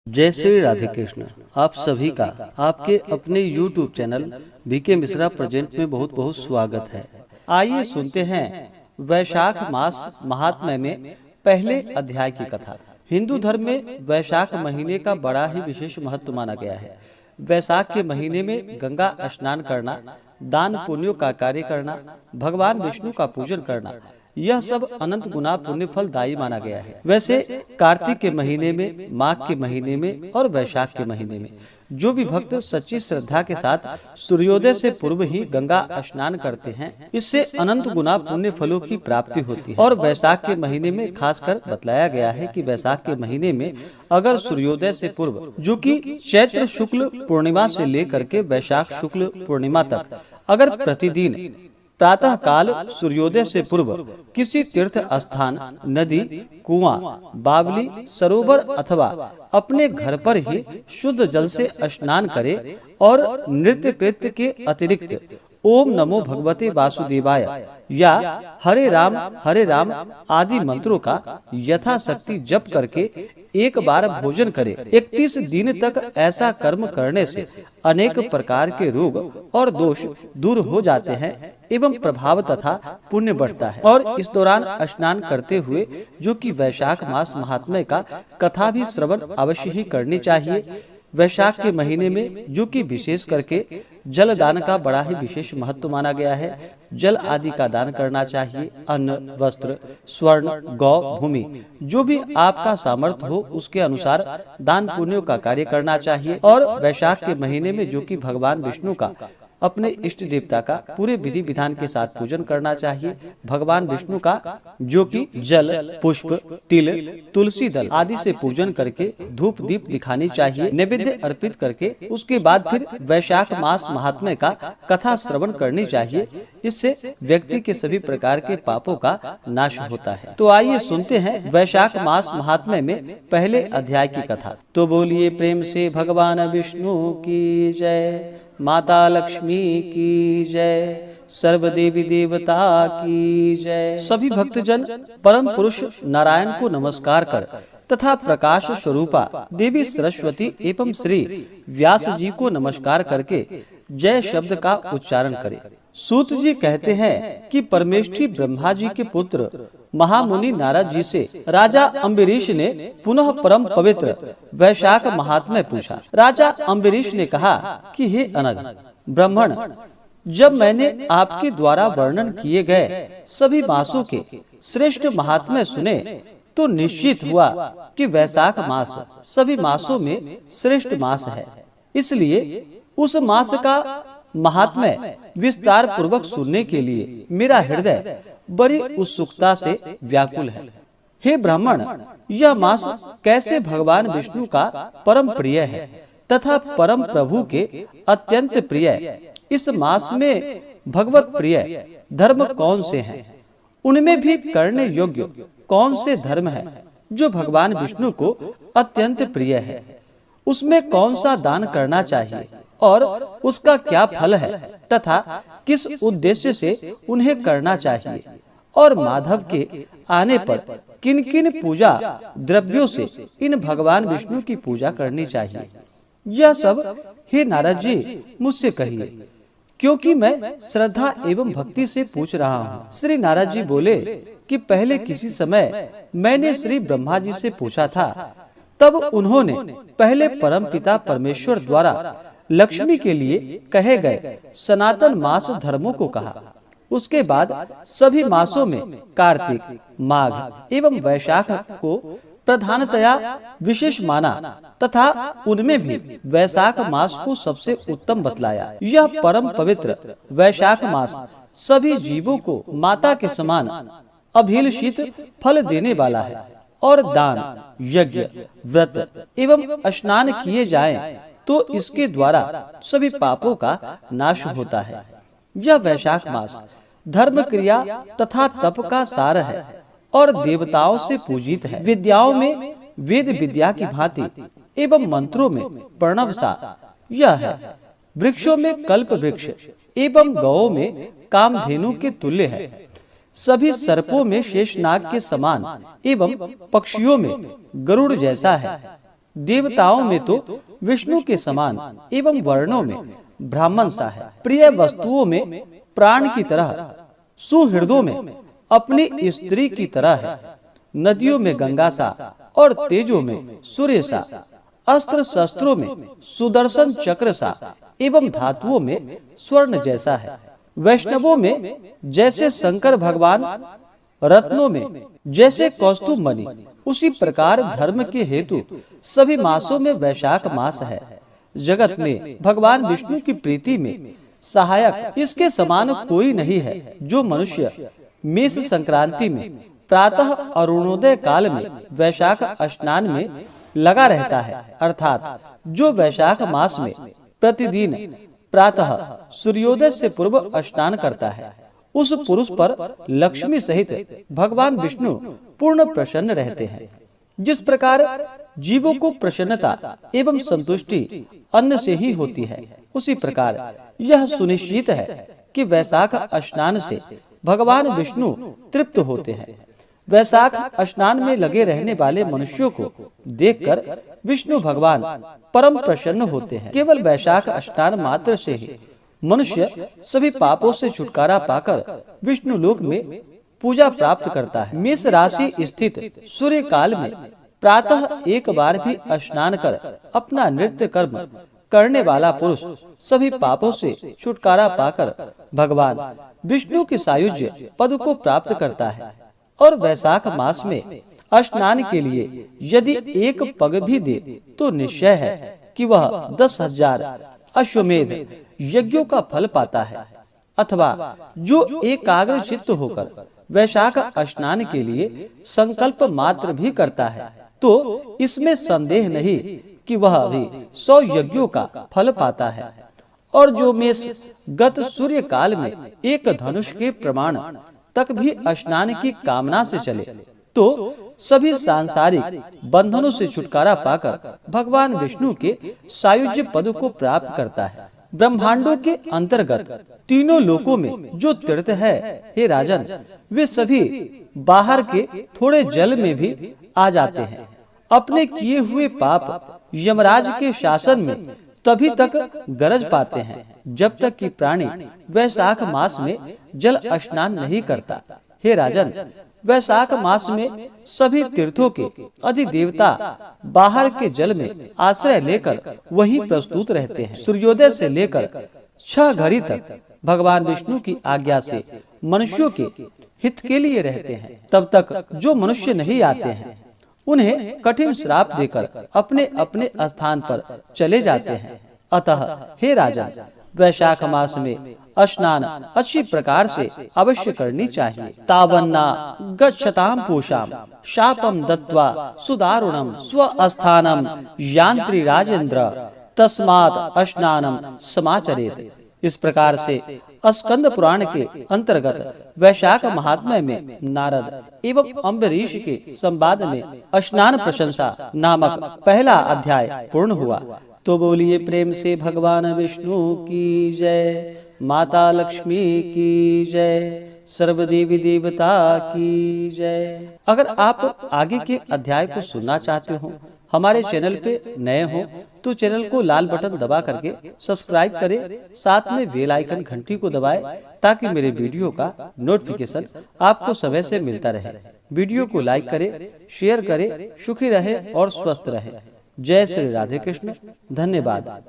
जय श्री राधे कृष्ण। आप सभी का आपके अपने YouTube channel BK Mishra present में बहुत बहुत स्वागत है। आइए सुनते हैं वैशाख मास महात्म्य में पहले अध्याय की कथा। हिंदू धर्म में वैशाख महीने का बड़ा ही विशेष महत्व माना गया है। वैशाख के महीने में गंगा स्नान करना, दान पुण्यों का कार्य करना, भगवान विष्णु का पूजन करना, यह सब अनंत गुना पुण्य फलदायी माना गया है। वैसे कार्तिक के महीने में, माघ के महीने में और वैशाख के महीने में जो भी भक्त सच्ची श्रद्धा के साथ सूर्योदय से पूर्व ही गंगा स्नान करते हैं, इससे अनंत गुना पुण्य फलों की प्राप्ति होती है। और वैशाख के महीने में खासकर बतलाया गया है कि वैशाख के महीने में अगर सूर्योदय से पूर्व, जो कि चैत्र शुक्ल पूर्णिमा से लेकर के वैशाख शुक्ल पूर्णिमा तक, अगर प्रतिदिन प्रातः काल सूर्योदय से पूर्व किसी तीर्थ स्थान, नदी, कुआं, बावली, सरोवर अथवा अपने घर पर ही शुद्ध जल से स्नान करे और नृत्य कृत्य के अतिरिक्त ओम नमो भगवते वासुदेवाय या हरे राम आदि मंत्रों का यथाशक्ति जप करके एक बार भोजन करे। 31 दिन तक ऐसा कर्म करने से अनेक प्रकार के रोग और दोष दूर हो जाते हैं एवं प्रभाव तथा पुण्य बढ़ता है। और इस दौरान स्नान करते हुए, जो कि वैशाख मास महात्म्य का कथा भी श्रवण अवश्य ही करनी चाहिए। वैशाख के महीने में, जो कि विशेष करके जल दान का बड़ा ही विशेष महत्व माना गया है। जल आदि का दान करना चाहिए। अन्न, वस्त्र, स्वर्ण, गौ, भूमि, जो भी आपका सामर्थ्य हो उसके अनुसार दान पुण्यों का कार्य करना चाहिए। और वैशाख के महीने में, जो कि भगवान विष्णु का, अपने इष्ट देवता का पूरे विधि विधान के साथ पूजन करना चाहिए। भगवान विष्णु का, जो कि जल, पुष्प, तिल, तुलसी दल आदि से पूजन करके धूप दीप दिखानी चाहिए, नैवेद्य अर्पित करके। उसके बाद फिर वैशाख मास महात्म्य का कथा श्रवण करनी चाहिए। इससे व्यक्ति के सभी प्रकार के पापों का नाश होता है। तो आइए सुनते हैं वैशाख मास महात्म्य में पहले अध्याय की कथा। तो बोलिए प्रेम से भगवान विष्णु की जय, माता लक्ष्मी की जय, सर्व देवी देवता की जय। सभी भक्तजन परम पुरुष नारायण को नमस्कार कर तथा प्रकाश स्वरूपा देवी सरस्वती एवं श्री व्यास जी को नमस्कार करके जय शब्द का उच्चारण करें। सूत जी कहते हैं कि परमेष्ठी ब्रह्मा जी के पुत्र महामुनि नारद जी से राजा अम्बरीश ने पुनः परम पवित्र वैशाख महात्म्य पूछा। राजा अम्बरीश ने कहा कि हे अनग ब्राह्मण, जब मैंने आपके द्वारा वर्णन किए गए सभी मासों के श्रेष्ठ महात्म्य सुने तो निश्चित हुआ कि वैशाख मास सभी मासों में श्रेष्ठ मास है। इसलिए उस मास का महात्म्य विस्तार पूर्वक सुनने के लिए मेरा हृदय बड़ी उत्सुकता से व्याकुल है। हे ब्राह्मण, यह मास कैसे भगवान विष्णु का परम प्रिय है तथा परम प्रभु के अत्यंत प्रिय, इस मास में भगवत प्रिय धर्म कौन से हैं? उनमें भी करने योग्य कौन से धर्म है जो भगवान विष्णु को अत्यंत प्रिय है? उसमें कौन सा दान करना चाहिए और उसका क्या फल है तथा किस उद्देश्य से उन्हें करना चाहिए? और माधव के आने पर किन किन पूजा द्रव्यों से इन भगवान विष्णु की पूजा करनी चाहिए? यह सब हे नारद जी मुझसे कहिए, क्योंकि मैं श्रद्धा एवं भक्ति से पूछ रहा हूँ। श्री नारद जी बोले कि पहले किसी समय मैंने श्री ब्रह्मा जी से पूछा था, तब उन्होंने पहले परम पिता परमेश्वर द्वारा लक्ष्मी के लिए कहे गए सनातन मास धर्मों को कहा। उसके बाद सभी मासों में कार्तिक, माघ एवं वैशाख को प्रधानतया विशेष माना तथा उनमें भी वैशाख मास को सबसे उत्तम बतलाया। यह परम पवित्र वैशाख मास सभी जीवों को माता के समान अभिलषित फल देने वाला है। और दान, यज्ञ, व्रत एवं स्नान किए जाएं तो इसके द्वारा सभी पापों का नाश होता है। यह वैशाख मास धर्म क्रिया तथा तप का सार है और देवताओं से पूजित है। विद्याओं में वेद विद्या की भांति एवं मंत्रों में प्रणव सा यह है। वृक्षों में कल्प वृक्ष एवं गौ में कामधेनु के तुल्य है। सभी सर्पों में शेषनाग के समान एवं पक्षियों में गरुड़ जैसा है। देवताओं में तो विष्णु के समान एवं वर्णों में ब्राह्मण सा है। प्रिय वस्तुओं में प्राण की तरह, सुहृदों में अपनी स्त्री की तरह है। नदियों में गंगा सा और तेजों में सूर्य सा, अस्त्र शस्त्रों में सुदर्शन चक्र सा एवं धातुओं में स्वर्ण जैसा है। वैष्णवों में जैसे शंकर भगवान, रत्नों में जैसे कौस्तुभ मणि, उसी प्रकार धर्म के हेतु सभी मासों में वैशाख मास है। जगत में भगवान विष्णु की प्रीति में सहायक इसके समान कोई नहीं है। जो मनुष्य मेष संक्रांति में प्रातः अरुणोदय काल में वैशाख स्नान में लगा रहता है, अर्थात जो वैशाख मास में प्रतिदिन प्रातः सूर्योदय से पूर्व स्नान करता है, उस पुरुष पर लक्ष्मी सहित भगवान विष्णु पूर्ण प्रसन्न रहते हैं। जिस प्रकार जीवों को प्रसन्नता एवं संतुष्टि अन्न से ही होती है, उसी प्रकार यह सुनिश्चित है कि वैशाख स्नान से भगवान विष्णु तृप्त होते हैं। वैशाख स्नान में लगे रहने वाले मनुष्यों को देखकर विष्णु भगवान परम प्रसन्न होते हैं। केवल वैशाख स्नान मात्र से ही मनुष्य सभी पापों से छुटकारा पाकर विष्णु लोक में पूजा प्राप्त करता है। मेष राशि स्थित सूर्य काल में प्रातः एक बार भी स्नान कर अपना नित्य कर्म करने वाला पुरुष सभी पापों से छुटकारा पाकर भगवान विष्णु के सायुज्य पद को प्राप्त करता है। और वैशाख मास में स्नान के लिए यदि एक पग भी दे तो निश्चय है कि वह 10,000 अश्वमेध यज्ञों का फल पाता है। अथवा जो एकाग्र चित्त होकर वैशाख स्नान के लिए संकल्प मात्र भी करता है, तो इसमें संदेह नहीं कि वह भी 100 यज्ञों का फल पाता है। और जो मेष गत सूर्य काल में एक धनुष के प्रमाण तक भी स्नान की कामना से चले, तो सभी सांसारिक बंधनों से छुटकारा पाकर भगवान विष्णु के सायुज्य पद को प्राप्त करता है। ब्रह्मांडों के अंतर्गत तीनों लोकों में जो तीर्थ है, हे राजन, वे सभी बाहर के थोड़े जल में भी आ जाते हैं। अपने किए हुए पाप यमराज के शासन में तभी तक गरज पाते हैं जब तक कि प्राणी वैशाख मास में जल स्नान नहीं करता। हे राजन, वैशाख मास में सभी तीर्थों के अधिदेवता बाहर के जल में आश्रय लेकर वहीं प्रस्तुत रहते हैं। सूर्योदय से लेकर 6 घड़ी तक भगवान विष्णु की आज्ञा से मनुष्यों के हित के लिए रहते हैं। तब तक जो मनुष्य नहीं आते हैं, उन्हें कठिन श्राप देकर अपने अपने स्थान पर चले जाते हैं। अतः हे राजा, वैशाख मास में स्नान अच्छी प्रकार से अवश्य करनी चाहिए। तावन्ना गच्छताम पूषाम शापम दत्वा सुदारुणम स्वस्थानम यांत्री राजेंद्र तस्मात् स्नानम समाचरेत। इस प्रकार से स्कंद पुराण के अंतर्गत वैशाख महात्म्य में नारद एवं अम्बरीश के संवाद में स्नान प्रशंसा नामक पहला अध्याय पूर्ण हुआ। तो बोलिए प्रेम से भगवान विष्णु की जय, माता लक्ष्मी की जय, सर्वदेवी देवता की जय। अगर आप आगे के अध्याय को सुनना चाहते हो, हमारे चैनल पे नए हो, तो चैनल को लाल बटन दबा करके सब्सक्राइब करें, साथ में बेल आइकन घंटी को दबाएं ताकि मेरे वीडियो का नोटिफिकेशन आपको समय से मिलता रहे। वीडियो को लाइक करें, शेयर करें, सुखी रहे और स्वस्थ रहे। जय श्री राधे कृष्ण। धन्यवाद।